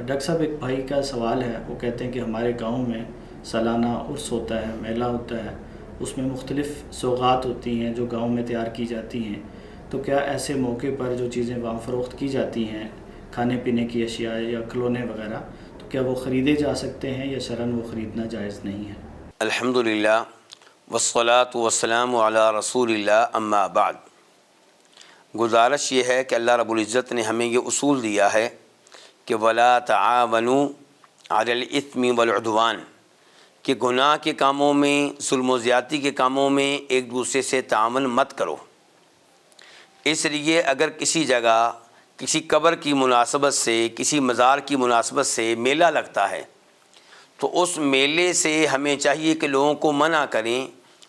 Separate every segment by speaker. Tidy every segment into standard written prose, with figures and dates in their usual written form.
Speaker 1: Doctor صاحب ایک بھائی کا سوال ہے، وہ کہتے ہیں کہ ہمارے گاؤں میں سالانہ عرس ہوتا ہے، میلہ ہوتا ہے، اس میں مختلف سوغات ہوتی ہیں جو گاؤں میں تیار کی جاتی ہیں، تو کیا ایسے موقع پر جو چیزیں وہاں فروخت کی جاتی ہیں، کھانے پینے کی اشیاء یا کھلونے وغیرہ، تو کیا وہ خریدے جا سکتے ہیں یا شرعاً وہ خریدنا جائز نہیں ہے؟
Speaker 2: الحمدللہ والصلاة والسلام علی رسول اللہ اما بعد۔ گزارش یہ ہے کہ اللہ رب العزت نے ہمیں یہ اصول دیا ہے کہ ولا تعاونوا علی الاثم والعدوان، کہ گناہ کے کاموں میں، ظلم و زیادتی کے کاموں میں ایک دوسرے سے تعاون مت کرو۔ اس لیے اگر کسی جگہ کسی قبر کی مناسبت سے، کسی مزار کی مناسبت سے میلہ لگتا ہے تو اس میلے سے ہمیں چاہیے کہ لوگوں کو منع کریں،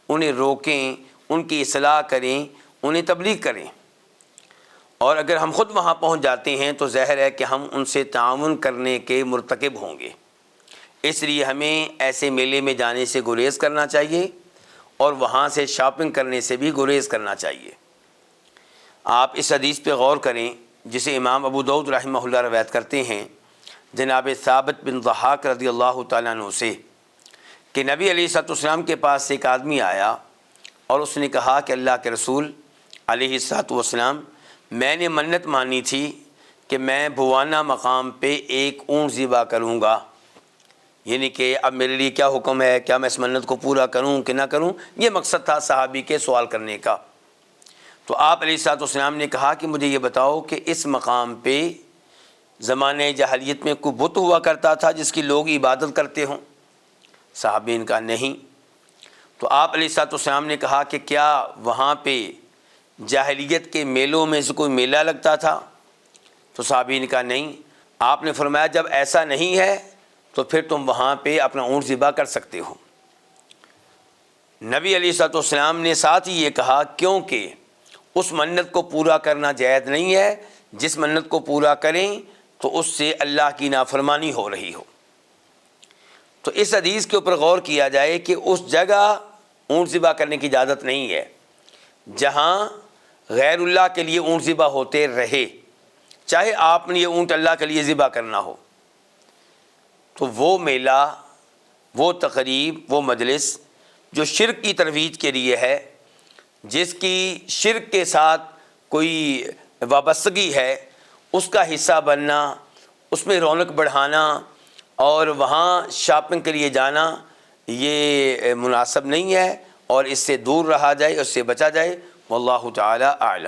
Speaker 2: انہیں روکیں، ان کی اصلاح کریں، انہیں تبلیغ کریں۔ اور اگر ہم خود وہاں پہنچ جاتے ہیں تو ظاہر ہے کہ ہم ان سے تعاون کرنے کے مرتکب ہوں گے۔ اس لیے ہمیں ایسے میلے میں جانے سے گریز کرنا چاہیے اور وہاں سے شاپنگ کرنے سے بھی گریز کرنا چاہیے۔ آپ اس حدیث پہ غور کریں جسے امام ابو داؤد رحمہ اللہ روایت کرتے ہیں جناب ثابت بن ضحاک رضی اللہ تعالیٰ عنہ سے کہ نبی علیہ الصلوۃ والسلام کے پاس ایک آدمی آیا اور اس نے کہا کہ اللہ کے رسول علیہ الصلوۃ والسلام، میں نے منت مانی تھی کہ میں بھوانا مقام پہ ایک اونٹ ذبح کروں گا، یعنی کہ اب میرے لیے کیا حکم ہے، کیا میں اس منت کو پورا کروں کہ نہ کروں؟ یہ مقصد تھا صحابی کے سوال کرنے کا۔ تو آپ علیہ الصلوۃ والسلام نے کہا کہ مجھے یہ بتاؤ کہ اس مقام پہ زمانے جاہلیت میں کوئی بت ہوا کرتا تھا جس کی لوگ عبادت کرتے ہوں؟ صحابین کا نہیں۔ تو آپ علیہ الصلوۃ والسلام نے کہا کہ کیا وہاں پہ جاہلیت کے میلوں میں سے کوئی میلہ لگتا تھا؟ تو صحابین کا نہیں۔ آپ نے فرمایا جب ایسا نہیں ہے تو پھر تم وہاں پہ اپنا اونٹ ذبح کر سکتے ہو۔ نبی علیہ الصلوۃ والسلام نے ساتھ ہی یہ کہا کیونکہ اس منت کو پورا کرنا جائز نہیں ہے، جس منت کو پورا کریں تو اس سے اللہ کی نافرمانی ہو رہی ہو۔ تو اس حدیث کے اوپر غور کیا جائے کہ اس جگہ اونٹ ذبح کرنے کی اجازت نہیں ہے جہاں غیر اللہ کے لیے اونٹ ذبح ہوتے رہے، چاہے آپ نے یہ اونٹ اللہ کے لیے ذبح کرنا ہو۔ تو وہ میلہ، وہ تقریب، وہ مجلس جو شرک کی ترویج کے لیے ہے، جس کی شرک کے ساتھ کوئی وابستگی ہے، اس کا حصہ بننا، اس میں رونق بڑھانا اور وہاں شاپنگ کے لیے جانا، یہ مناسب نہیں ہے، اور اس سے دور رہا جائے، اس سے بچا جائے۔ واللہ تعالی اعلم۔